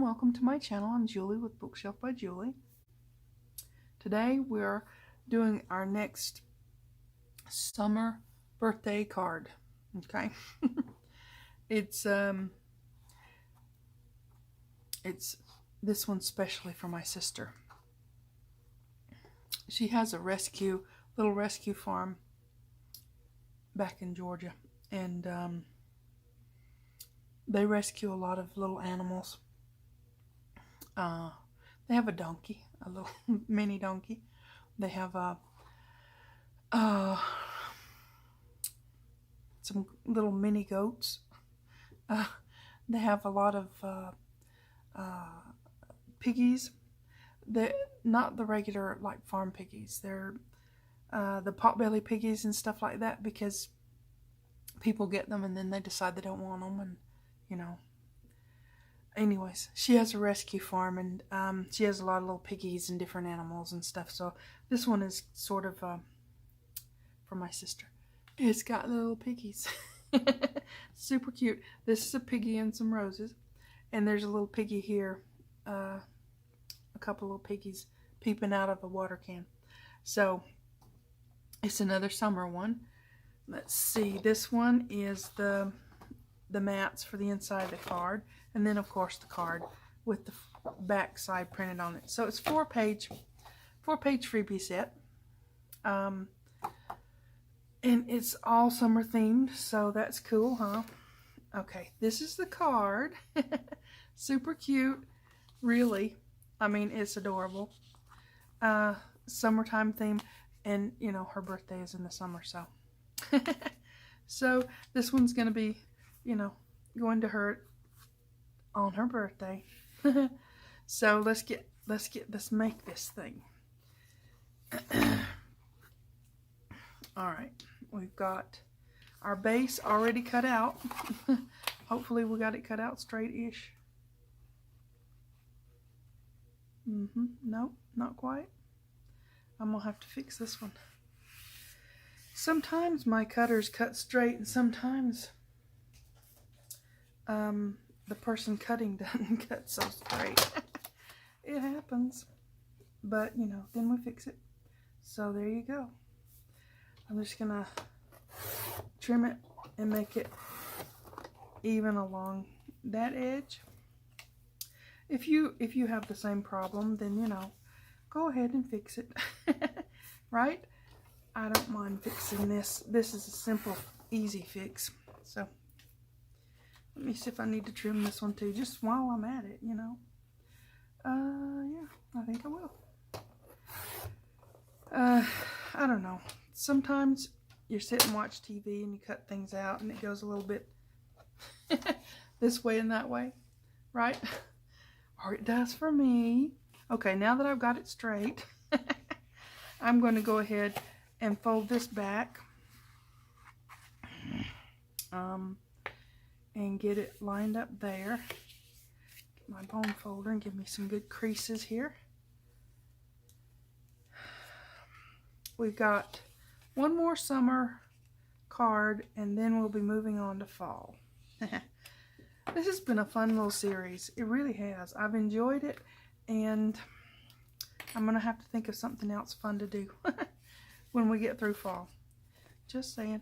welcome to my channel. I'm Julie with Bookshelf by Julie. Today we're doing our next summer birthday card. Okay. It's this one's specially for my sister. She has a little rescue farm back in Georgia, and they rescue a lot of little animals. They have a donkey, a little mini donkey. They have some little mini goats. They have a lot of piggies. They're not the regular like farm piggies. They're the potbelly piggies and stuff like that, because people get them and then they decide they don't want them, and you know. Anyways, she has a rescue farm, and she has a lot of little piggies and different animals and stuff. So this one is sort of for my sister. It's got little piggies. Super cute. This is a piggy and some roses. And there's a little piggy here. A couple little piggies peeping out of a water can. So it's another summer one. Let's see. This one is the mats for the inside of the card. And then, of course, the card with the back side printed on it. So it's four-page freebie set. And it's all summer themed, so that's cool, huh? Okay, this is the card. Super cute. Really. I mean, it's adorable. Summertime theme. And, you know, her birthday is in the summer, so. So, this one's going to be, you know, going to her on her birthday. So let's make this thing. All right, we've got our base already cut out. Hopefully we got it cut out straight-ish. Nope, not quite. I'm gonna have to fix this one. Sometimes my cutters cut straight, and sometimes the person cutting doesn't cut so straight. It happens. But, you know, then we fix it. So there you go. I'm just gonna trim it and make it even along that edge. If you have the same problem, then, you know, go ahead and fix it. Right? I don't mind fixing this. This is a simple, easy fix. So let me see if I need to trim this one too, just while I'm at it, you know. Yeah, I think I will. I don't know. Sometimes you sit and watch TV and you cut things out and it goes a little bit this way and that way, right? Or it does for me. Okay, now that I've got it straight, I'm going to go ahead and fold this back. And get it lined up there. Get my bone folder and give me some good creases here. We've got one more summer card, and then we'll be moving on to fall. This has been a fun little series. It really has. I've enjoyed it, and I'm going to have to think of something else fun to do when we get through fall. Just saying.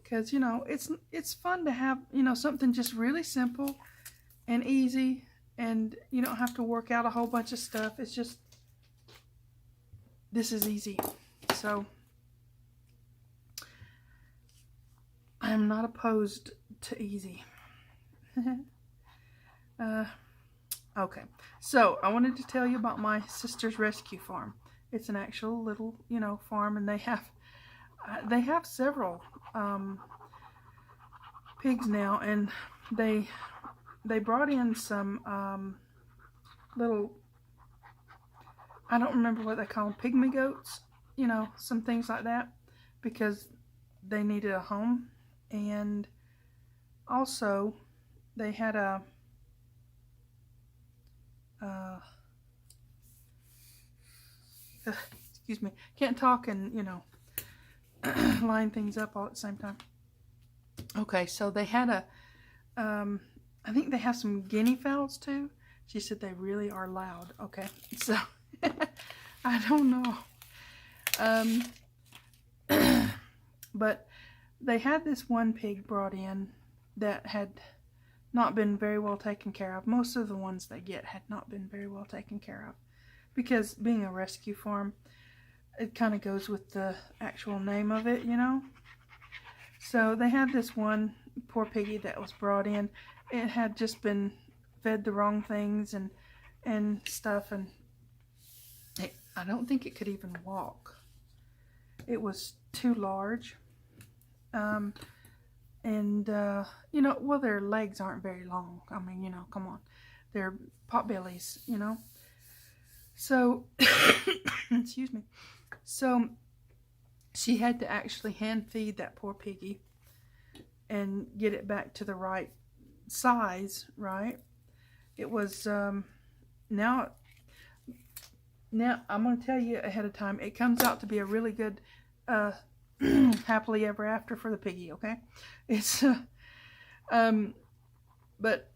Because, you know, it's fun to have, you know, something just really simple and easy, and you don't have to work out a whole bunch of stuff. It's just, this is easy. So I'm not opposed to easy. Okay, so I wanted to tell you about my sister's rescue farm. It's an actual little, you know, farm, and they have several pigs now, and they brought in some little, I don't remember what they call them, pygmy goats, you know, some things like that, because they needed a home. And also they had a excuse me, can't talk and, you know, line things up all at the same time. Okay, so they had a I think they have some guinea fowls too, She said they really are loud. Okay, so I don't know. But they had this one pig brought in that had not been very well taken care of. Most of the ones they get had not been very well taken care of. Because being a rescue farm, it kind of goes with the actual name of it, you know. So they had this one poor piggy that was brought in. It had just been fed the wrong things and stuff, and I don't think it could even walk. It was too large. You know, well, their legs aren't very long. I mean, you know, come on. They're potbellies, you know. So, excuse me. So, she had to actually hand feed that poor piggy and get it back to the right size, right? It was, now I'm going to tell you ahead of time, it comes out to be a really good, happily ever after for the piggy, okay? It's, but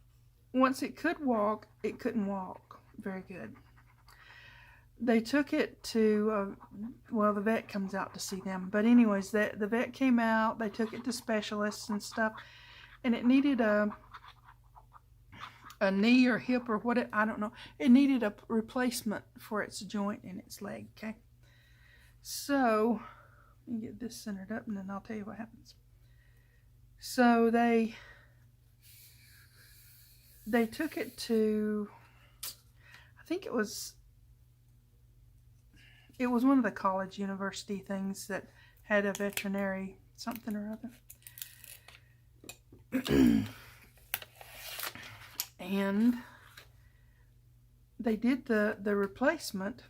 once it could walk, it couldn't walk very good. They took it to, well, the vet comes out to see them. But anyways, the vet came out. They took it to specialists and stuff. And it needed a knee or hip or what, I don't know. It needed a replacement for its joint in its leg, okay? So, let me get this centered up and then I'll tell you what happens. So, they took it to, I think it was one of the college university things that had a veterinary something or other. And they did the replacement.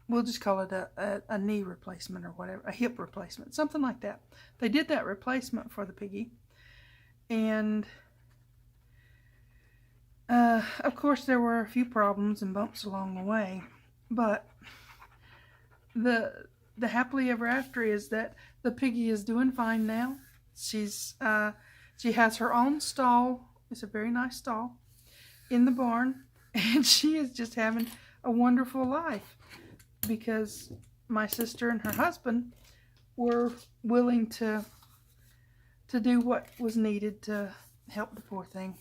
We'll just call it a knee replacement or whatever, a hip replacement, something like that. They did that replacement for the piggy. And of course there were a few problems and bumps along the way, but the happily ever after is that the piggy is doing fine now. She has her own stall. It's a very nice stall in the barn, and she is just having a wonderful life because my sister and her husband were willing to do what was needed to help the poor thing.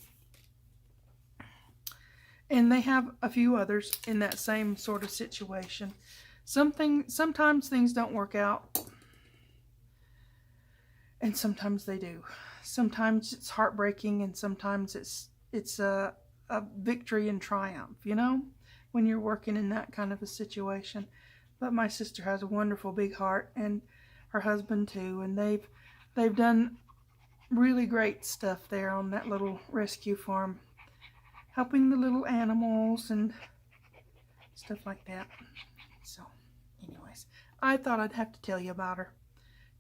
And they have a few others in that same sort of situation. Sometimes things don't work out, and sometimes they do. Sometimes it's heartbreaking, and sometimes it's a victory and triumph, you know, when you're working in that kind of a situation. But my sister has a wonderful big heart, and her husband too, and they've done really great stuff there on that little rescue farm, helping the little animals and stuff like that. So, anyways, I thought I'd have to tell you about her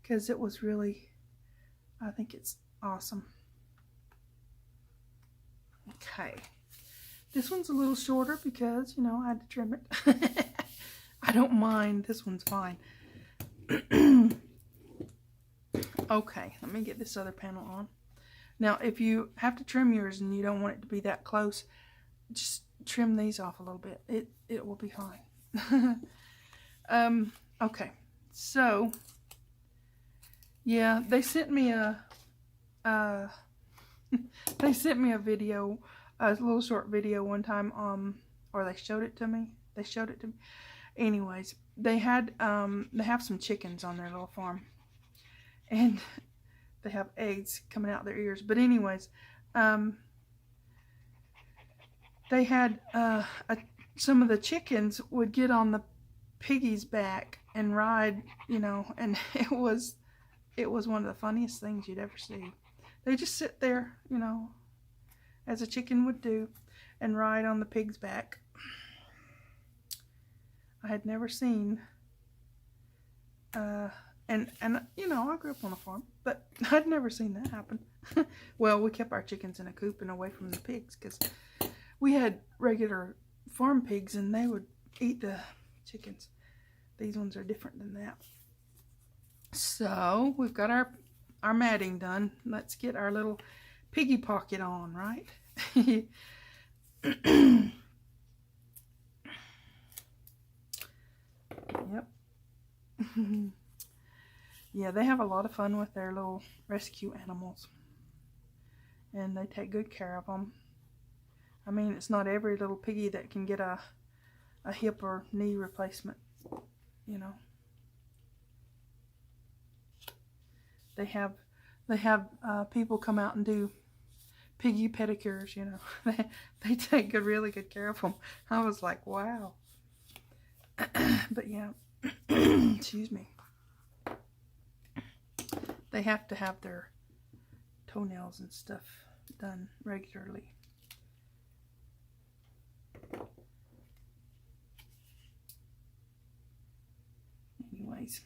because it was really, I think it's awesome. Okay, this one's a little shorter because, you know, I had to trim it. I don't mind, this one's fine. Okay, let me get this other panel on. Now, if you have to trim yours and you don't want it to be that close, just trim these off a little bit. It will be fine. Okay, so yeah, they sent me a video, a little short video one time, or they showed it to me. Anyways, they have some chickens on their little farm, and they have eggs coming out their ears. But anyways, they had some of the chickens would get on the piggy's back and ride, you know, and it was one of the funniest things you'd ever see. They just sit there, you know, as a chicken would do, and ride on the pig's back. I had never seen, and you know, I grew up on a farm, but I'd never seen that happen. Well, we kept our chickens in a coop and away from the pigs because we had regular farm pigs and they would eat the chickens. These ones are different than that. So we've got our matting done. Let's get our little piggy pocket on, right? Yep. Yeah, they have a lot of fun with their little rescue animals. And they take good care of them. I mean, it's not every little piggy that can get a hip or knee replacement, you know. They have people come out and do piggy pedicures, you know. They take really good care of them. I was like, wow. But yeah, excuse me. They have to have their toenails and stuff done regularly. Anyways.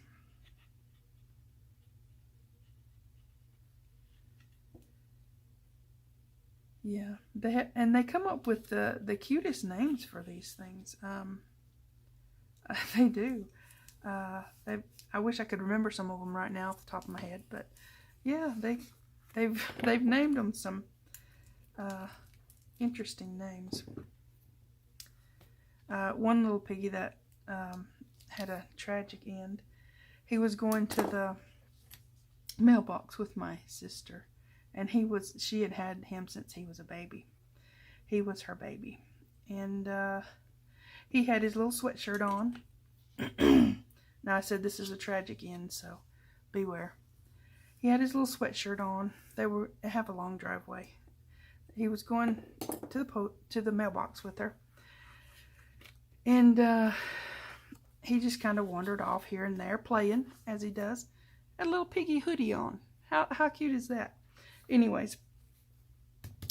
Yeah, they come up with the cutest names for these things. They do. I wish I could remember some of them right now off the top of my head, but yeah, they've named them some interesting names. One little piggy that had a tragic end. He was going to the mailbox with my sister, and she had had him since he was a baby. He was her baby, and he had his little sweatshirt on. Now I said this is a tragic end, so beware. He had his little sweatshirt on. They have a long driveway. He was going to the mailbox with her, and he just kind of wandered off here and there, playing as he does. Had a little piggy hoodie on. How cute is that? Anyways,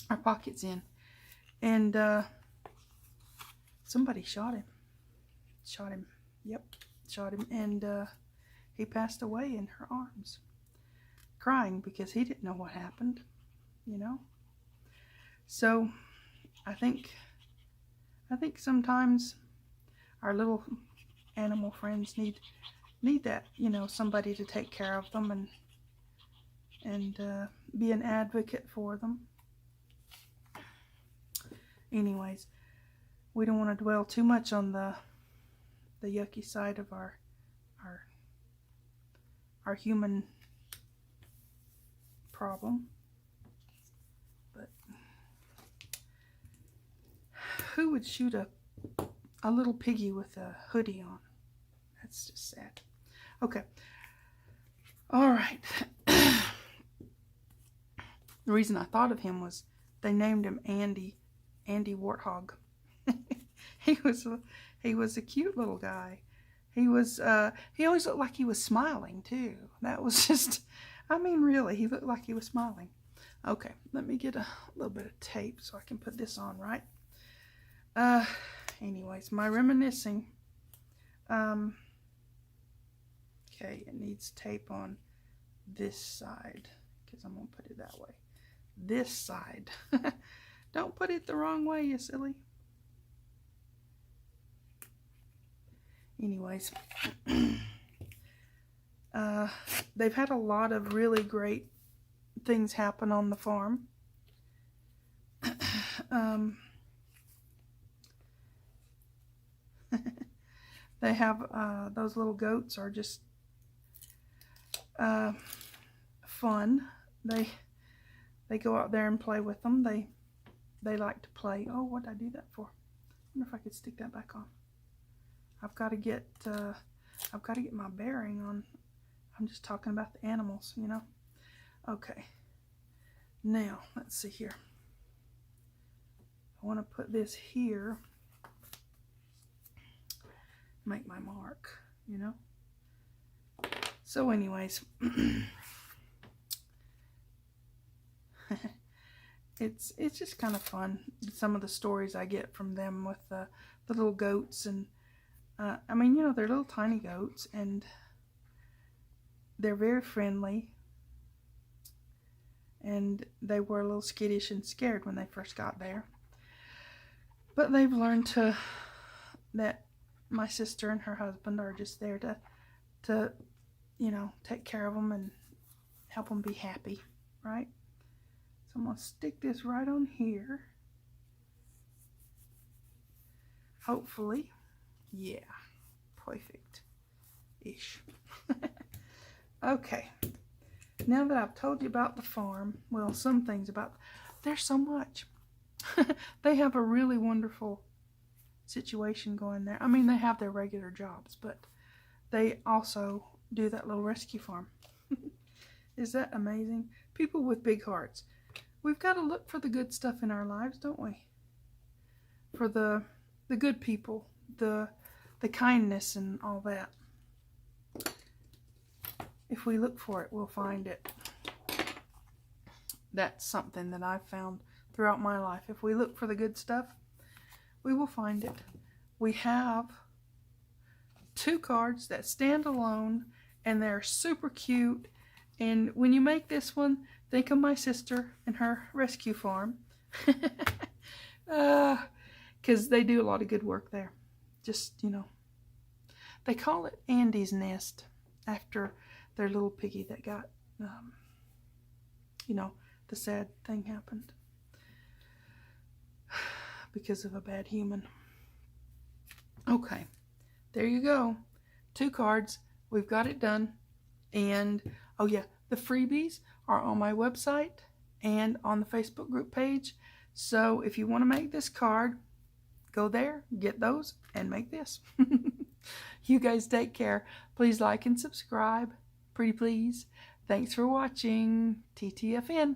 our pocket's in, and somebody shot him. Yep, shot him, and he passed away in her arms, crying because he didn't know what happened, you know. So I think sometimes our little animal friends need that, you know, somebody to take care of them and be an advocate for them. Anyways, we don't want to dwell too much on the yucky side of our human problem. But who would shoot a little piggy with a hoodie on? That's just sad. Okay. All right. The reason I thought of him was they named him Andy Warthog. He was a cute little guy. He always looked like he was smiling too. That was just, I mean, really, he looked like he was smiling. Okay, let me get a little bit of tape so I can put this on right. Anyways, my reminiscing. Okay, it needs tape on this side because I'm gonna put it that way. This side. Don't put it the wrong way, you silly. Anyways, they've had a lot of really great things happen on the farm. They have those little goats are just fun. They go out there and play with them. They like to play. Oh, what did I do that for? I wonder if I could stick that back on. I've got to get my bearing on. I'm just talking about the animals, you know. Okay. Now, let's see here. I want to put this here. Make my mark, you know. So anyways, it's just kind of fun. Some of the stories I get from them with the little goats, and I mean, you know, they're little tiny goats, and they're very friendly, and they were a little skittish and scared when they first got there, but they've learned that my sister and her husband are just there to you know, take care of them and help them be happy, right? So I'm going to stick this right on here. hopefully. Yeah, perfect-ish. Okay, now that I've told you about the farm, well, some things about, there's so much. They have a really wonderful situation going there. I mean, they have their regular jobs, but they also do that little rescue farm. Is that amazing? People with big hearts. We've got to look for the good stuff in our lives, don't we? For the good people, the kindness and all that. If we look for it, we'll find it. That's something that I've found throughout my life. If we look for the good stuff, we will find it. We have 2 cards that stand alone, and they're super cute. And when you make this one, think of my sister and her rescue farm. Because they do a lot of good work there. Just, you know. They call it Andy's Nest after their little piggy that got, you know, the sad thing happened because of a bad human. Okay, there you go. 2 cards. We've got it done. And, oh yeah, the freebies are on my website and on the Facebook group page. So if you want to make this card, go there, get those, and make this. You guys take care. Please like and subscribe. Pretty please. Thanks for watching. TTFN.